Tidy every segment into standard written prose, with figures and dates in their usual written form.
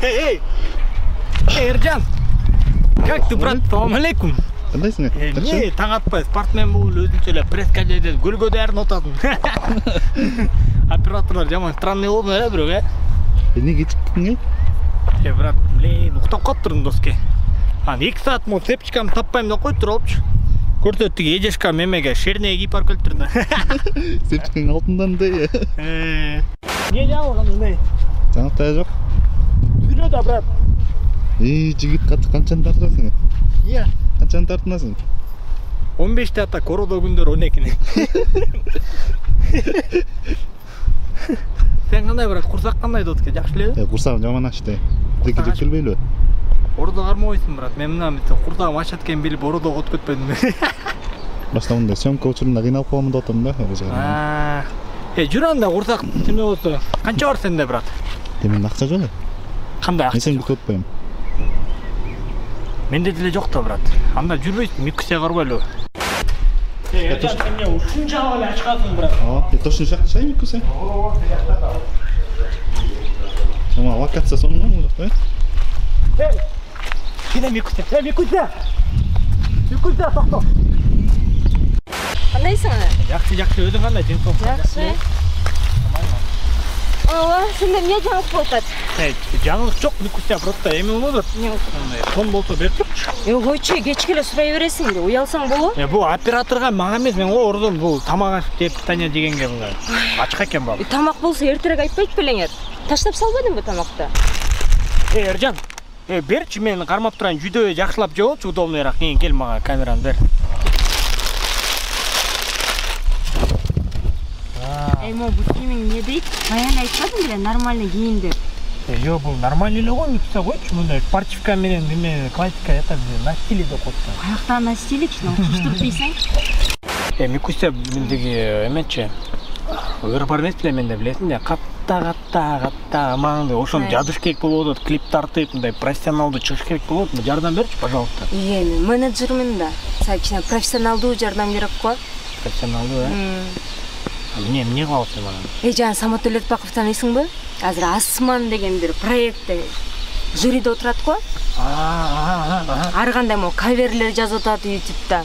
Эй, Эржан, как ты, брат? Салам алейкум. Кандайсың? Не, таң атпай, спортмен бол, өзүнчө эле пресска жайдап гүлгө дәрін отасың. Операторлар жаман странный болду эле бирок, Эмне кечиктиң? Брат, блин, уктап калыптырмын доске. Аны 2 саат мо цепочкамды таппайм деп койуп туруп. Көрсөттүк эжешка мемеге шерне кийип барып келиптир да. Цепочкаң алтындан да. Не жаңылган мындай? Жаңылтай жок. Сүйлө да, брат. Жигит канчаны тартасың? Иә. Канчаны тартынасың? 15 ата кородо күндөр 12. Сен кандай, брат? Курсак кандай доске? Жакшы элеби? Курсагым жаман ачты. Деки жеп келбейлби? Ордо кармабайсың, брат. Мен мына курсагым ачат экенин билип ордого отуп кетпедим. Башта мындай сөмкө учурунда кыйналып калам деп атам да. Жүр анда курсак неме болсо. Канча бар сенде, брат? Менде акча жок. Кандай акча? Мен сени күтүп атпайм. Менде деле жок да, брат. Анда жүрбөйсүң, миксе карбайлы. Сен эмне ушунча эле ачкансың, брат? Точно шақшай миксе? Сама локация сонун да. Кине миксе. Миксе, токто. Кандайсың ана? Жакшы, өзүң кандай, жеңсоң? Жакшы. Ооба, сенде эмне жаңылык болуп атат? Жаңылык жок, миксе просто эме болду. Сон болсо берип турчу. Койчу, кечке эле сурай бересиң да, уялсаң болобу? Бул операторга мага эмес, мен ордун бул тамак ашып жеп питание дегенге мындай. Ачка экен бул. Тамак болсо эртерээк айтпайт белеңер. Таштап салбадыңбы тамакты? Эржан, берчи, мен кармап турайын, жүйдө жакшылап жеболчу, удобныйраак. Кел мага камераны бер. Мо бул кийимиң эмне дейт? Баян айтпадың беле, нормальный кийин деп. Жок, бул нормальный эле го, миксе койчу, мындай спортивка менен неме классика ята на стиле деп коюпту. Каяктан на стиличный, окуштуруп дейсиң? Миксе мендеги эмечи. Өрбар эмес беле менде, билесиң да, катта маңды ошону жазыш керек болуп атат, клип тартып, мындай профессионалдуу чыгыш керек болуп атат. Жардам берчи, пожалуйста. Мен менеджермин да. Сага кичине профессионалдуу жардам керек го. Профессионалдуу, Эмне кылабыз анан? Жана Самат Төлөтбаковду тааныйсыңбы? Азыр Асман деген бир проектте жюриде отурат го. Ар кандай каверлер жазып атат YouTube'да.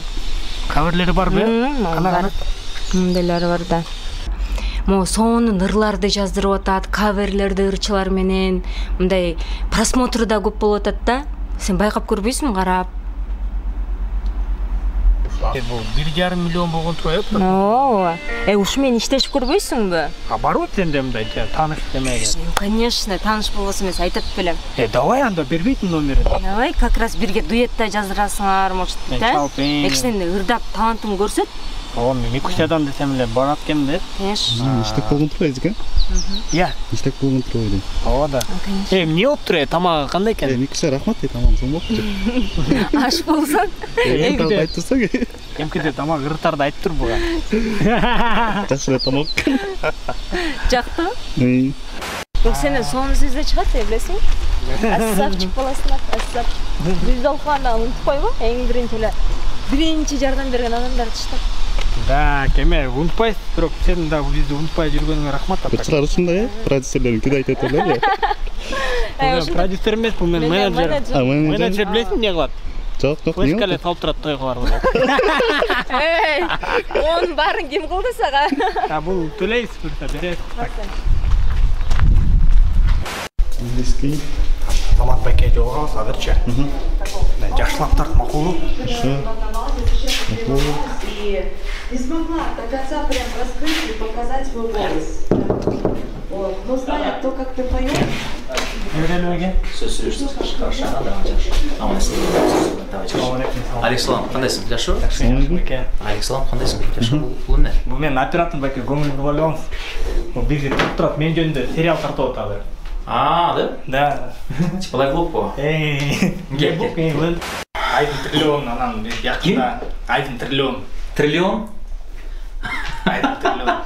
Каверлери барбы? Кана. Мындайлары бар да. Сонун ырларды жаздырып атат, каверлерди ырчылар менен, мындай просмотру да көп болуп атат да. Сен байкап көрбөйсүңбү карап? Бул 1,5 миллион болгон турат. Ооба. Ушу менен иштешип көрбөйсүңбү? Барбы сенде мындай тааныш демеге? Конечно, тааныш болбосо эмес, айтат белем. Давай анда бербейтин номерин. Давай, как раз бирге дуэтте жаздырасыңар, может, да? Кичине ырдап талантыңды көрсөт. Микусядан десем эле барат экен да. Конечно. Иштеп болгон турбайбыз экен? Иә. Иштеп болгон турбайбы? Ооба да. Эмне болуп тур, тамагы кандай экен? Микусе рахмат, тамагым сонун болуптур. Аш болсоң. Айтып турсаң. Эмкеде тамак ыртарды айтып тур буга. Жакшы тамак. Жактыбы? Сенен сонун сөздөр чыгат, билесиң? Ассапчик боласың, ассап. Биз алканда унутпайбы? Эң биринчи жардам берген адамдарды таштап. Да, кеме унутпайсыз, бирок сен да бизди унутпай жүргөнүңө рахмат. Ырчылар ушундай, продюсерлердин киде айтат эле. Продюсер эмес, бул мен менеджер. Менеджер билесиң эмне кылат? Жок, Флешкале салып турат тойгуларга. Онун баарын ким кылды сага? Бул төлөйсүз, бересиз. Английский. Самат байке жолугабыз азырчы. Жакшылап тарт, макулу. Не смогла до конца прям раскрыть и показать свой голос. Вот. Но зная то, как ты поешь. Алексалам, кандайсың? Жакшы? Алексалам, кандайсың? Жакшы? Бул эмне? Бул менин оператор байке көңүл кылып алабыз. Бизге турат, мен жөнүндө сериал тартып атат. Да? Да. Типа лайфблог бу? Лайфблог. Айдын триллион, анан биз жакында айдын триллион. Триллион? Айдын триллион.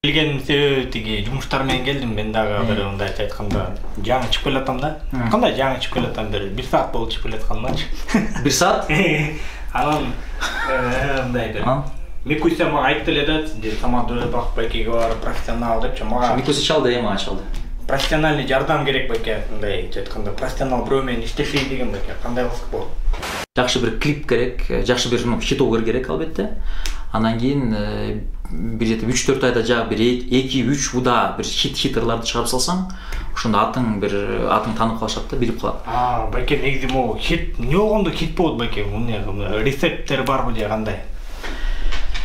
Келген себеби тиги жумуштар менен келдим, мен дагы бир мындайча айтканда жаңы чыгып келатам да. Кандай жаңы чыгып келатам, бир 1 саат болуп чыгып келатканмачы. 1 саат? Анан мындай бир Микусе мага айтты эле да, Самат Төлөтбаков байкеге барып профессионал депчи мага. Микусе чалды, эми чалды. профессиональный жардам керек байке, мындай айтканда профессионал бирөө менен иштешей деген байке, кандай кылсак болот? Жакшы бир клип керек, жакшы бир хитогер керек албетте. Анан кийин бир жетип 3-4 айда жагы бир 2-3 уда бир хиттерларды чыгарып салсаң, ошондо атың таанып калышат да, билип калат. Байке негизи могу хит, эмне болгондо хит болот байке? Рецепттер барбы же кандай?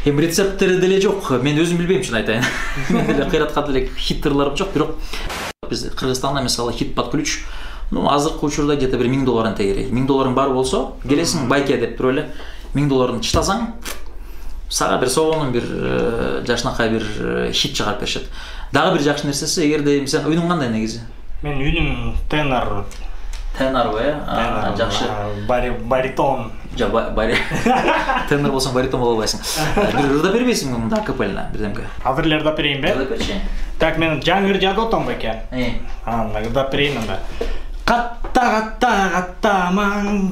Эми рецепттери деле жок, мен өзүм билбейм чын айтайын. Мен деле кыйраткан деле хиттерларым жок, бирок биз Кыргызстанда мисалы хит под ключ, азыркы учурда где-то бир $1000 тегерек. $1000 бар болсо, келесиң байке деп туруп эле $1000 чытасаң, сага бир сонун бир жашынакай бир хит чыгарып беришет. Дагы бир жакшы нерсеси, эгерде сен үнүң кандай негизи? Мен үнүм тенор. Тенорбы, жакшы. Баритон. Тенор болсоң баритон боло албайсың. Бир ырдап бербейсиңби мында акапельно бирдемке? Азыр эле ырдап берейинби? Ырдап берчи. Так, мен жаңы ыр жазып атам байке. Ырдап берейин анда. Каттамаң,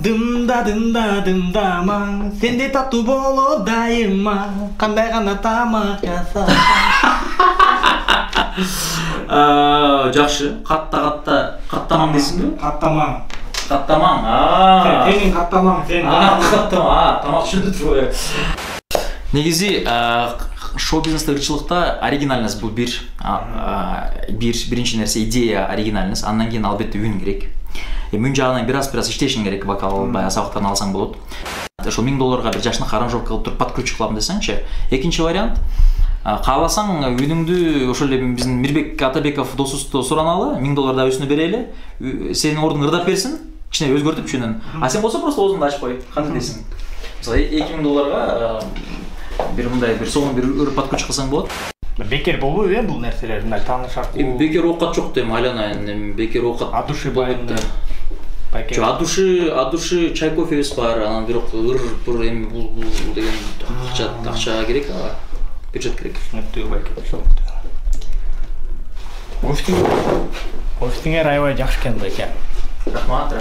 дымдамаң, сенде татуу боло дайыма, кандай гана тамак жаса. Жакшы, каттамаң дейсиңби? Каттамаң. Сенин каттамаң, сен. Тамак түшүндү турбайбы? Негизи шоу-бизнесте ырчылыкта оригинальность бул биринчи нерсе идея оригинальность, андан кийин албетте үн керек. Үн жагынан бир аз иштешиң керек, вокал баягы сабактарын алсаң болот. Ошо $1000 бир жашынакай аранжировка кылып туруп подключ кылам десеңчи. Экинчи вариант, кааласаң үнүңдү ошол эле биздин Мирбек Атабеков досубузду сураналы, $1000 да өзүнө берели, сенин ордуңа ырдап берсин, кичине өзгөртүпчүнөн. А сен болсо просто оозуңду ачпай, кантип дейсиң? Мисалы $2000 бир мындай бир сонун бир ыр подключ кылсаң болот. Бекер болбойбу бул нерселер, мындай тааныш аркылуу? Бекер оокат жок дейм, айланайын, бекер оокат. От души болот. Жок, от души чай кофебиз бар, анан бирок ыр эми бул деген акча керек, бюджет керек. Түшүнүктүү байке. Офисиңер аябай жакшы экен байке. Рахмат.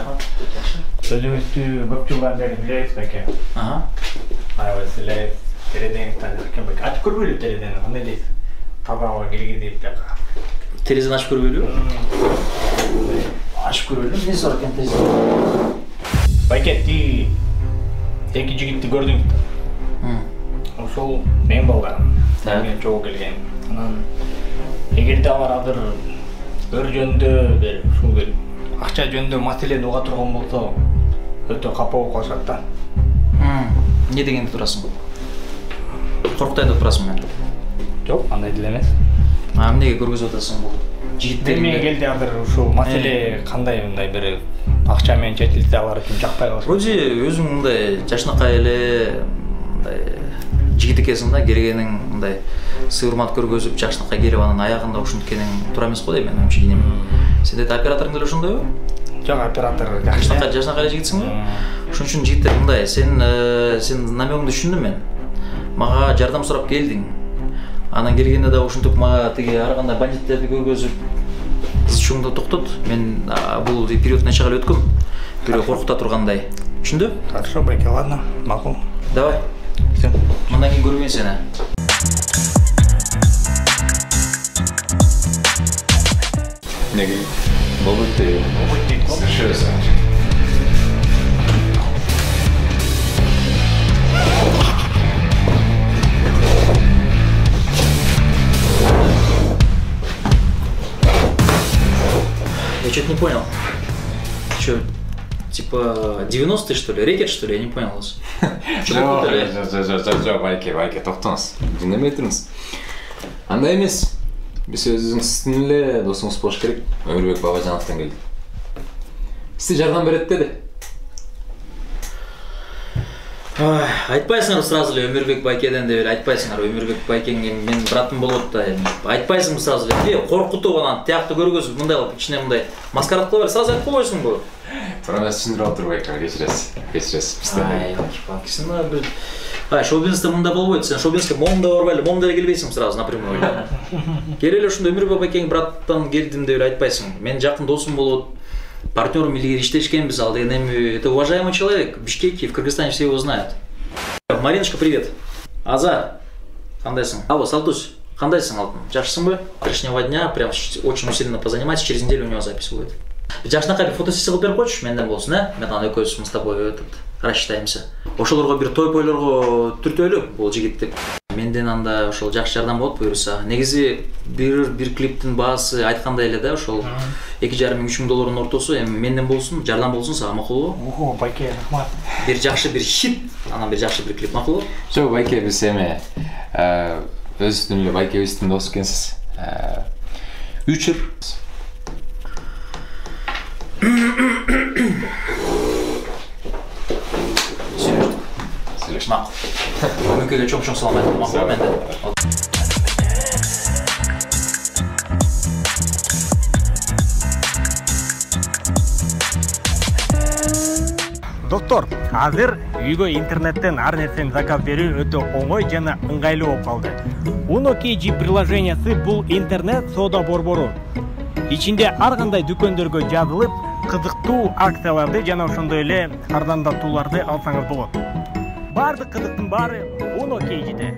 Өзүңүздү көп жылдан бери билебиз байке. Аябай силер терезени тазалап экен байке. Ачып көрбөйлү терезени, кандай дейсиз? Табага киргизип жака. Терезени ачып көрбөйлү? Ачып көрбөйлү, эмнеси бар экен терезеде? Байке, ти эки жигитти көрдүңүз. Ошол менин балдарым. Мен жоо келген. Анан эгерде алар азыр өр жөнүндө бир ушул бир акча жөнүндө маселени уга турган болсо, өтө капа болуп калышат да. Эмне дегенди турасың? Корктойн деп турасың мен? Жок, андай деле эмес. Эмнеге көргөзүп атасың бул жигиттерди? Мен келди азыр ушул маселе кандай мындай бир акча менен чечилсе алар үчүн жакпай калышат. Вроде өзүң мындай жашынакай эле мындай жигит экенсиң да, келгениң мындай сый-урмат көргөзүп, жакшынакай келип анын аягында ушинткениң туура эмес го дейм мен оюмчу кийиним. Сенде операторуң деле ошондойбу? Жок, оператор жакшынакай эле жигитсиңби? Ошон үчүн жигиттер мындай, сен намегиңди түшүндүм мен. Мага жардам сурап келдиң. Анан келгенде да ушинтип мага тиги ар кандай бандиттерди көргөзүп, кыз чуңду токтот. Мен бул период нече кале өткөм. Бирөө коркута тургандай. Түшүндү? Хорошо, байке, ладно, макул. Давай. Всё. Мындан кийин көрбөйм сени. Неге? Болбойт дейби. Болбойт дейт. Совершенно. Я что-то не понял. Что, типа 90-е что ли? Рекет что ли? Я не понял вас. Жок, байке, токтоңуз. Жинемей туруңуз. Андай эмес. Биз өзүңүздүн эле досуңуз болуш керек. Өмүрбек Бабажановдон келди. Сизге жардам берет деди. Айтпайсыңар сразу эле Өмүрбек байкеден деп эле айтпайсыңар. Өмүрбек байкеңге менин братым болот да эми. Айтпайсыңбы сразу эле? Коркутуп анан тиякты көргөзүп мындай кылып кичине мындай маскарад кылып эле сразу айтып койбойсуңбу? Туура эмес түшүндүрүп отур байке, кечиресиз. Шоу-бизнесте мында болбойт. Сен шоу-бизнеске момда барбай эле, момда эле келбейсиң сразу напрямую эле. Келе эле ушундай Өмүрбек байкеңин браттан келдим деп эле айтпайсың. Менин жакын досум болот. Партнером илгери иштешкенбиз, ал деген эми это уважаемый человек. В Бишкеке, в Кыргызстане все его знают. Мариночка, привет. Аза, кандайсың? Алло, Салтуш. Кандайсың алтын? Жакшысыңбы? Завтрашнего дня прям очень усиленно позанимайся, через неделю у него запись будет. Жакшынакай бир фотосессия кылып берип койчу, менден болсун, Мен аны экөөбүз с тобой рассчитаемся. Ошолорго бир той пойлорго түртөлү бул жигитти. Менден анда ошол жакшы жардам болот буюрса. Негизи бир клиптин баасы айткандай эле да, ошол 2,5–3 миң доллардын ортосу, эми менден болсун, жардам болсун сага макулбу? Ого, байке, рахмат. Бир жакшы бир хит, анан бир жакшы бир клип макулбу? Жок, байке биз эми өзүңүздүн эле байкебиздин досу экенсиз. Үчүр. Сөйлөштүк. Макул. Мөкөгө чоң салам айттым, макул менде. Доктор, азыр үйгө интернеттен ар нерсени заказ берүү өтө оңой жана ыңгайлуу болуп калды. UnoKG приложениясы бул интернет соода борбору. Ичинде ар кандай дүкөндөргө жазылып, кызыктуу акцияларды жана ошондой эле арзандатууларды алсаңыз болот. Бардык кызыктын баары UnoKG'де.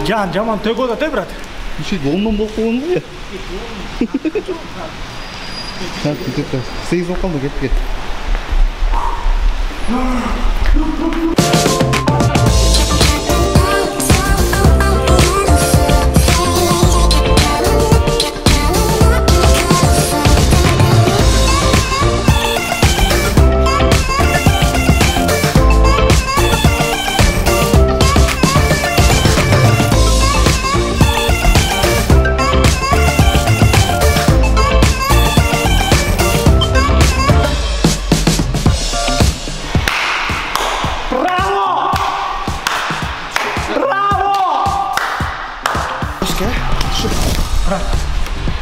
Жаман төгөт ата, брат. Иши голмон болуп калган го. Так, кетет. Сегиз болуп калды, кет.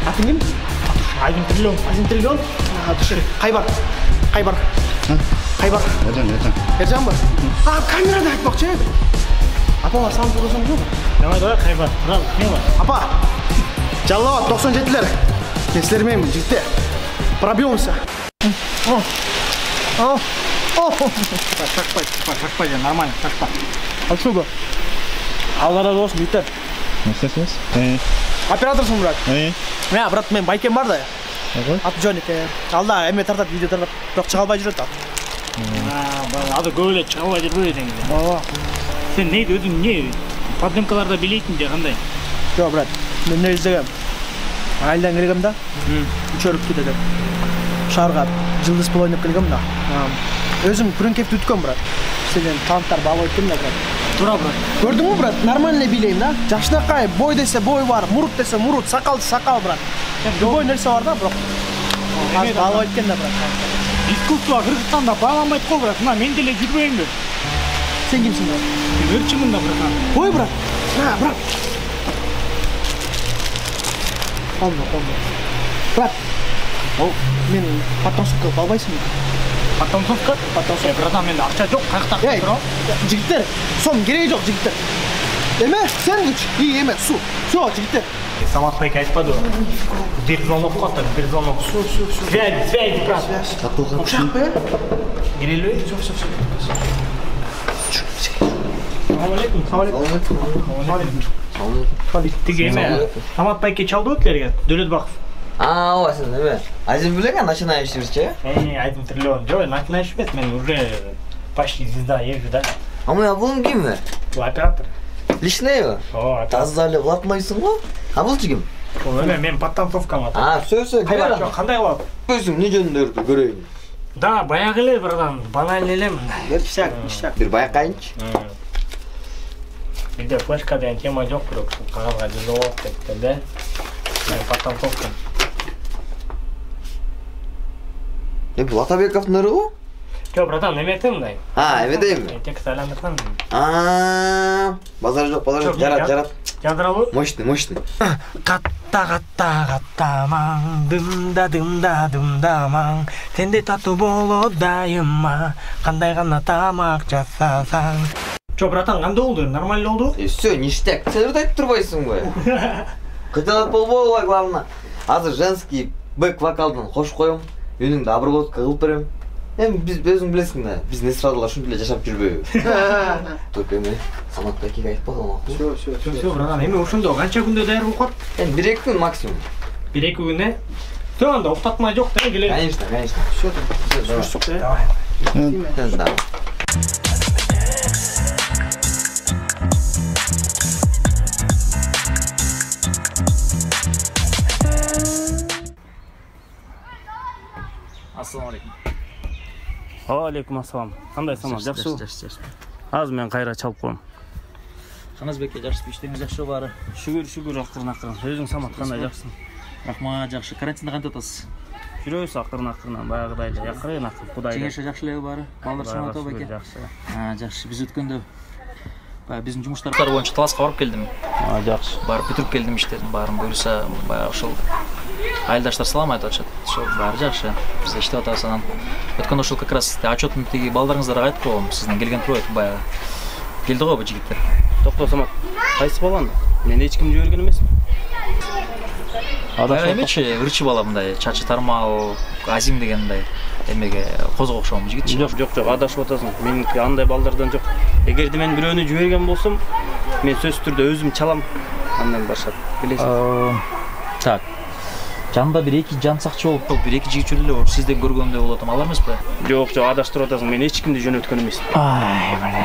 Атыңым? Айдын триллион. Кайбар. Эржан ба? Камерада айтмакчы. Апама салып көрсөң жок. Давай, Кайбар. Брат, не бар? Апа. Жаллабат 97-лер. Мен силер менен жигиттер. Пробьемся. Шашпай, нормально, шашпа. Алшуга. Алла разы болсун, биттер. Насасыз? Операторсың, брат? Брат, мен байкем бар да. Аты жөн экен. Алда эме тартат, видео тартат, бирок чыга албай жүрөт. Аты көп эле чыга албай жүрбөйт экен. Сен нейди өзүң эмне? Подземкаларда билейтиң же кандай? Жок, брат. Мен эмне издегем? Айылдан келгем да. Үчөрүп кетет. Шаарга жылдыз пул ойноп келгем да. Өзүм Күрөнкевди үткөм, брат. Сенен танттар баалап өттүм да, брат. Тура, брат. Көрдүңбү, брат? Нормально билейм да. Жакшынакай бой десе бой бар, мурут десе мурут, сакал десе сакал, брат. Любой нерсе бар да, бирок азыр баалап өткөн да, брат. Искусство Кыргызстанда бааланбайт го, брат. Мына мен деле жүрбөйүмбү. Сен кимсиң, брат? Мен өрчүмүн да, брат. Ой, брат. Брат. Колмо. Брат. Мен потомство кылып албайсыңбы? Потомствовка? Братан, менде акча жок, каяктан тура? Жигиттер, сом кереги жок, жигиттер. Эме, сэндвич и эме, су. Всё, жигиттер. Самат байке айтпады. Бир звонок калды, бир звонок. Связь, брат. Ушак бе? Керелбей? Всё. Салам алейкум. Тиги эме, Самат байке чалды өтлерге, Дөлөт Баков. Ооба, сен эме? Азим билеген начинающийбизчи? Айдын триллион. Жок, начинающий эмес, мен уже почти звезда езжу, да. Бул ким? Бул оператор. Личныйбы? Ооба. Таза эле кылатмайсың го? Булчу ким? Бул эме мен подтанцовкам атат. Сөзсө, Кайбар, кандай кылат? Өзүң эмне жөнүндө көрөйүн? Да, баягы эле, братан, банально эле. Ништяк. Бир байкайынчы. Бизде флешка деген тема жок, бирок кагазга жазып кетти да. Мен подтанцовкам. Бул Атабековдун ырыгы? Жок, братан, эметем мындай. Эметейби? Текст айландырсам. Базар жок, жарат. Жаздырабы? Мощный. Каттамаң, дымда-дымда-дымдамаң, сенде татуу болот дайыма, кандай гана тамак жасасаң. Чо, братан, кандай болду? Нормально болду? Всё, ништяк. Сен айтып турбайсыңбы? Кыталат болбогула, главное. Азыр женский бэк вокалдан кош коем. Үнүңдү обработка кылып берем. Эми биз өзүң билесиң да, биз эстрадалар ушинтип эле жашап жүрбөйбү. Только эми Саматка кийип айтпа калмак. Все, братан, эми ошондо канча күндө даяр болуп калат? Эми 1-2 күн максимум. 1-2 күн, Все, анда уктатмай жок да, келе. Конечно. Все, Давай. да. Ассаламу алейкум. Алейкум ассалам. Кандай Самат, жакшыбы? Жакшы. Азыр мен кайра чалып коем. Каназбекке жакшы, иштериңиз жакшы баары. Шүгүр акырын. Өзүң Самат кандай жакшысың? Рахмат, жакшы. Карантинде кантип атасыз? Жүрөбүз акырын, баягыдай эле. Акырын, Кудайга. Кеңеше жакшы элеби баары? Балдар чаматабы экен? Жакшы. Жакшы. Биз өткөндө баягы биздин жумуштар боюнча Таласка барып келдим. Жакшы. Барып бүтүрүп келдим иштерин баарын. Буюрса, баягы ошол айылдаштар салам айтып атышат. Ошол баары жакшы. Биз иштеп атабыз анан. Өткөндө ошол как раз отчеттун тиги балдарыңыздарга айтып койгом. Сизден келген туруп айтып баягы. Келди го бу жигиттер. Токто Самат. Кайсы баланы? Мен эч кимди жиберген эмесмин. Баягы эмечи, ырчы бала мындай, чачы тармал, Азим деген мындай эмеге козго окшогон жигитчи. Жок, адашып атасың. Меники андай балдардан жок. Эгерде мен бирөөнү жиберген болсом, мен сөзсүз түрдө өзүм чалам. Андан башка билесиң. Так. Жанында 1-2 жан сакчы болуп, 1-2 жигит жүрүлө эле, сизден көргөндөй болот, алар эмеспи? Жок, адаштырып атасың. Мен эч кимди жөнөткөн эмесмин. Ай, мына.